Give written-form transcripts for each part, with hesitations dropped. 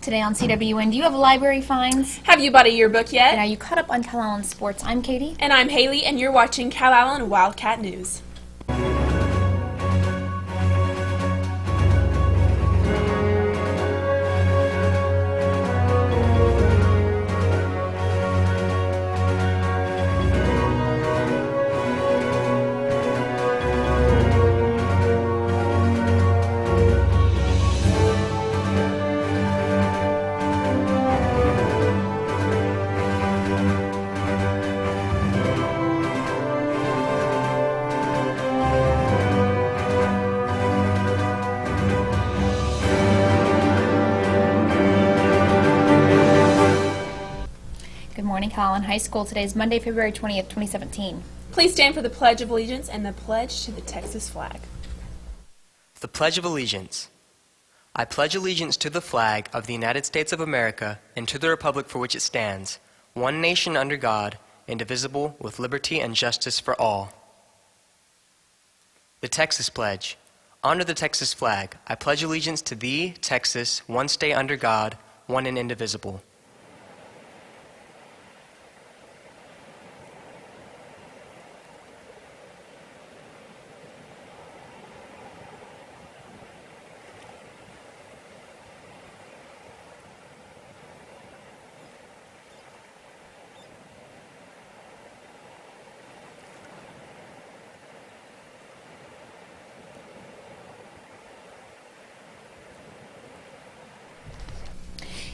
Today on CWN, do you have library finds? Have you bought a yearbook yet? And are you caught up on Calallen sports? I'm Katie. And I'm Haley, and you're watching Calallen Wildcat News. Good morning, Calallen High School. Today is Monday, February 20th, 2017. Please stand for the Pledge of Allegiance and the pledge to the Texas flag. The Pledge of Allegiance. I pledge allegiance to the flag of the United States of America and to the republic for which it stands, one nation under God, indivisible, with liberty and justice for all. The Texas Pledge. Under the Texas flag, I pledge allegiance to thee, Texas, one state under God, one and indivisible.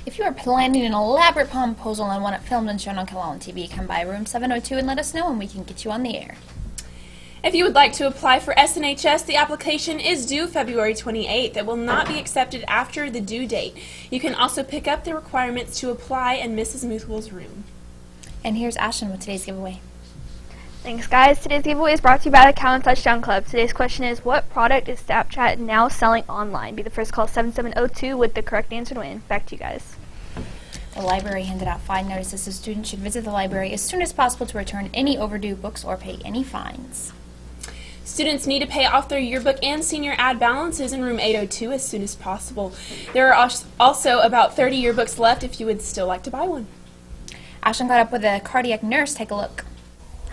If you are planning an elaborate proposal and want it filmed and shown on Calallen TV, come by room 702 and let us know and we can get you on the air. If you would like to apply for SNHS, the application is due February 28th. It will not be accepted after the due date. You can also pick up the requirements to apply in Mrs. Muthwell's room. And here's Ashton with today's giveaway. Thanks, guys. Today's giveaway is brought to you by the Calallen Touchdown Club. Today's question is, what product is Snapchat now selling online? Be the first call 7702 with the correct answer to win. Back to you guys. The library handed out fine notices so students should visit the library as soon as possible to return any overdue books or pay any fines. Students need to pay off their yearbook and senior ad balances in room 802 as soon as possible. There are also about 30 yearbooks left if you would still like to buy one. Ashton got up with a cardiac nurse. Take a look.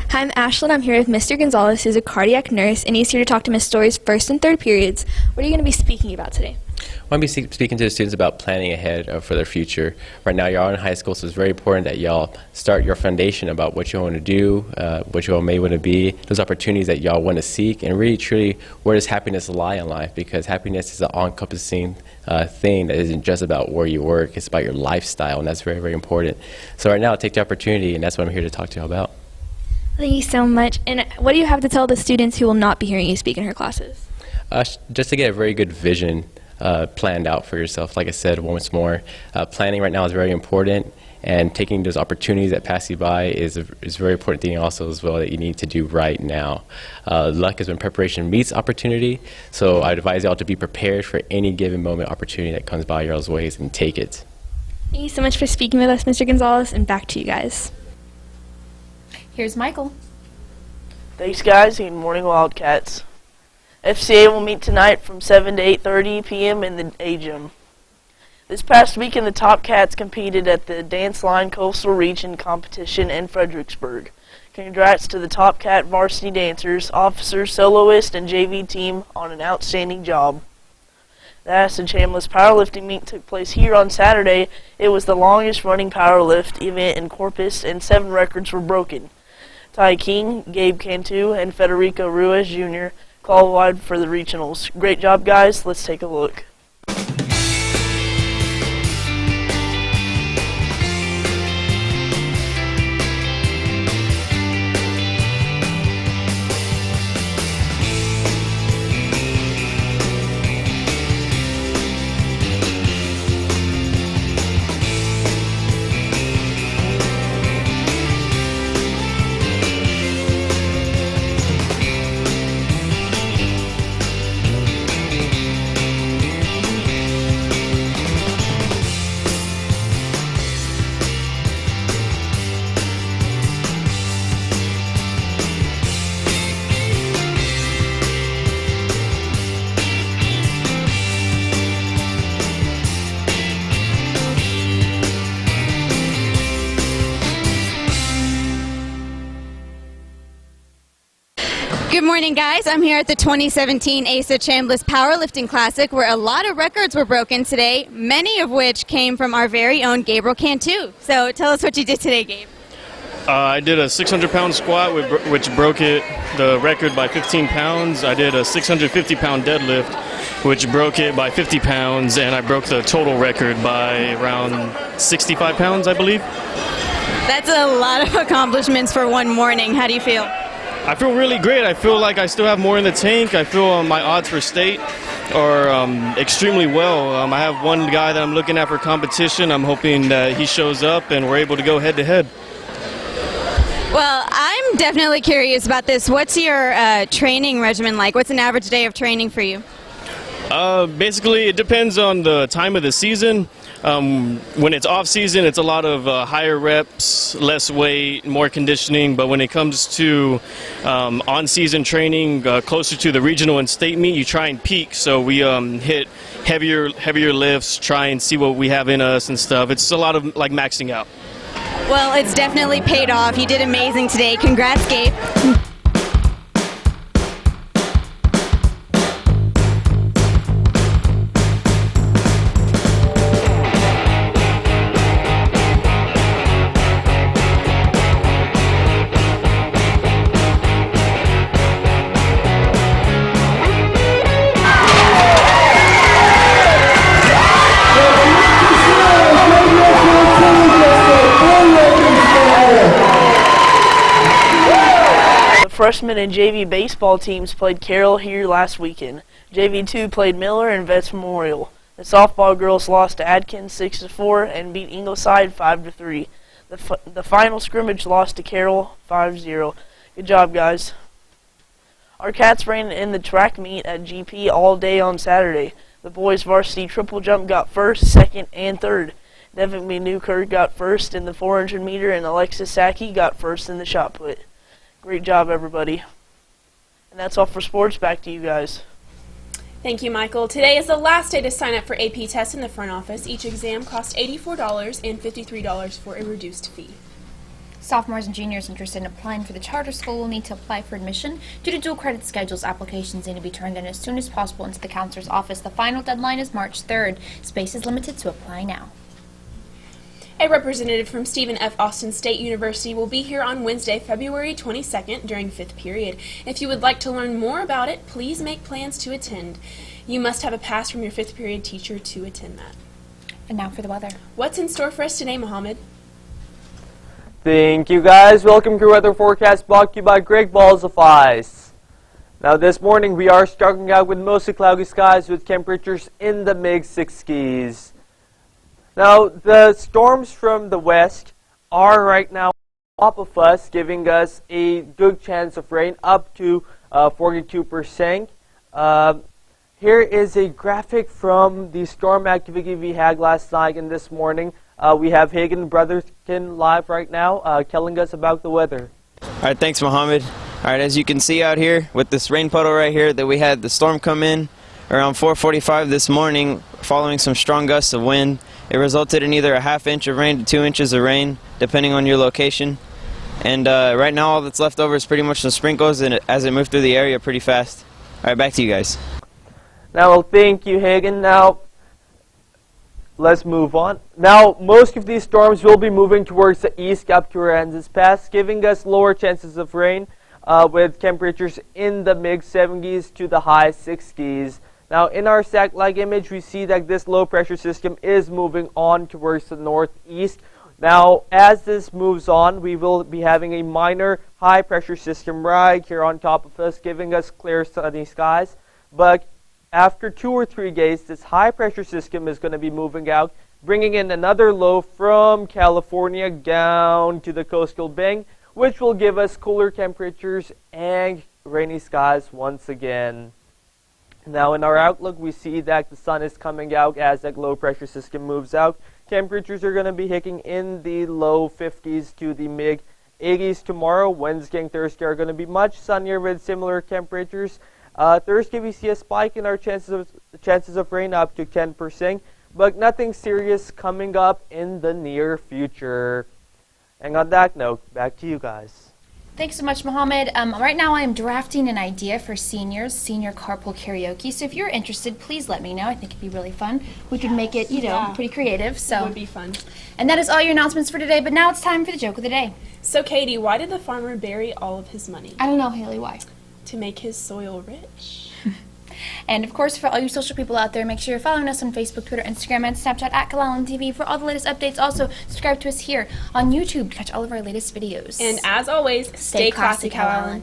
Hi, I'm Ashlyn. I'm here with Mr. Gonzalez, who's a cardiac nurse, and he's here to talk to Miss Story's first and third periods. What are you going to be speaking about today? I want to be speaking to the students about planning ahead for their future. Right now, y'all in high school, so it's very important that y'all start your foundation about what you want to do, what you all may want to be, those opportunities that y'all want to seek, and really, truly, where does happiness lie in life? Because happiness is an all-encompassing thing that isn't just about where you work, it's about your lifestyle, and that's very, very important. So right now, I'll take the opportunity, and that's what I'm here to talk to y'all about. Thank you so much. And what do you have to tell the students who will not be hearing you speak in her classes? Just to get a very good vision planned out for yourself. Like I said, once more, planning right now is very important, and taking those opportunities that pass you by is a very important thing also as well that you need to do right now. Luck is when preparation meets opportunity, so I advise y'all to be prepared for any given moment opportunity that comes by y'all's ways and take it. Thank you so much for speaking with us, Mr. Gonzalez, and back to you guys. Here's Michael. Thanks, guys, and good morning, Wildcats. FCA will meet tonight from 7 to 8:30 p.m. in the A-Gym. This past weekend, the Top Cats competed at the Dance Line Coastal Region competition in Fredericksburg. Congrats to the Top Cat varsity dancers, officers, soloist, and JV team on an outstanding job. The Acid Chambliss powerlifting meet took place here on Saturday. It was the longest running powerlift event in Corpus, and 7 records were broken. Ty King, Gabe Cantu, and Federico Ruiz Jr. qualified for the regionals. Great job, guys. Let's take a look. Good morning, guys. I'm here at the 2017 ASA Chambliss Powerlifting Classic, where a lot of records were broken today, many of which came from our very own Gabriel Cantu. So tell us what you did today, Gabe. I did a 600-pound squat, which broke the record by 15 pounds. I did a 650-pound deadlift, which broke it by 50 pounds, and I broke the total record by around 65 pounds, I believe. That's a lot of accomplishments for one morning. How do you feel? I feel really great. I feel like I still have more in the tank. I feel my odds for state are extremely well. I have one guy that I'm looking at for competition. I'm hoping that he shows up and we're able to go head-to-head. Well, I'm definitely curious about this. What's your training regimen like? What's an average day of training for you? Basically, it depends on the time of the season. When it's off season, it's a lot of higher reps, less weight, more conditioning. But when it comes to on season training, closer to the regional and state meet, you try and peak. So we hit heavier lifts, try and see what we have in us and stuff. It's a lot of like maxing out. Well, it's definitely paid off. You did amazing today. Congrats, Gabe. Freshman and JV baseball teams played Carroll here last weekend. JV2 played Miller and Vets Memorial. The softball girls lost to Adkins 6-4 and beat Ingleside 5-3. The final scrimmage lost to Carroll 5-0. Good job, guys. Our Cats ran in the track meet at GP all day on Saturday. The boys varsity triple jump got first, second, and third. Devin B. Newkirk got first in the 400 meter and Alexis Sackey got first in the shot put. Great job, everybody. And that's all for sports. Back to you guys. Thank you, Michael. Today is the last day to sign up for AP tests in the front office. Each exam costs $84 and $53 for a reduced fee. Sophomores and juniors interested in applying for the charter school will need to apply for admission. Due to dual credit schedules, applications need to be turned in as soon as possible into the counselor's office. The final deadline is March 3rd. Space is limited, so apply now. A representative from Stephen F. Austin State University will be here on Wednesday, February 22nd during 5th period. If you would like to learn more about it, please make plans to attend. You must have a pass from your 5th period teacher to attend that. And now for the weather. What's in store for us today, Mohammed? Thank you, guys. Welcome to your weather forecast brought to you by Great Balls of Ice. Now this morning we are starting out with mostly cloudy skies with temperatures in the mid-60s. Now, the storms from the west are right now on top of us, giving us a good chance of rain, up to 42%. Here is a graphic from the storm activity we had last night and this morning. We have Hagen Brotherton live right now, telling us about the weather. All right, thanks, Mohammed. All right, as you can see out here with this rain puddle right here, that we had the storm come in around 4:45 this morning, following some strong gusts of wind. It resulted in either a ½ inch of rain to 2 inches of rain, depending on your location. And right now, all that's left over is pretty much some sprinkles, and as it moved through the area pretty fast. All right, back to you guys. Now, well, thank you, Hagen. Now, let's move on. Now, most of these storms will be moving towards the east up to Aransas Pass, giving us lower chances of rain with temperatures in the mid-70s to the high 60s. Now, in our satellite image, we see that this low-pressure system is moving on towards the northeast. Now, as this moves on, we will be having a minor high-pressure system right here on top of us, giving us clear, sunny skies. But after 2 or 3 days, this high-pressure system is going to be moving out, bringing in another low from California down to the coastal bank, which will give us cooler temperatures and rainy skies once again. Now, in our outlook, we see that the sun is coming out as that low-pressure system moves out. Temperatures are going to be hitting in the low 50s to the mid-80s tomorrow. Wednesday and Thursday are going to be much sunnier with similar temperatures. Thursday, we see a spike in our chances of rain up to 10%, but nothing serious coming up in the near future. And on that note, back to you guys. Thanks so much, Mohammed. Right now I am drafting an idea for seniors, senior carpool karaoke. So if you're interested, please let me know. I think it'd be really fun. We could make it, pretty creative. So It would be fun. And that is all your announcements for today, but now it's time for the joke of the day. So, Katie, why did the farmer bury all of his money? I don't know, Haley, why? To make his soil rich. And of course, for all you social people out there, make sure you're following us on Facebook, Twitter, Instagram, and Snapchat at Calallen TV for all the latest updates. Also, subscribe to us here on YouTube to catch all of our latest videos. And as always, stay classy, Calallen.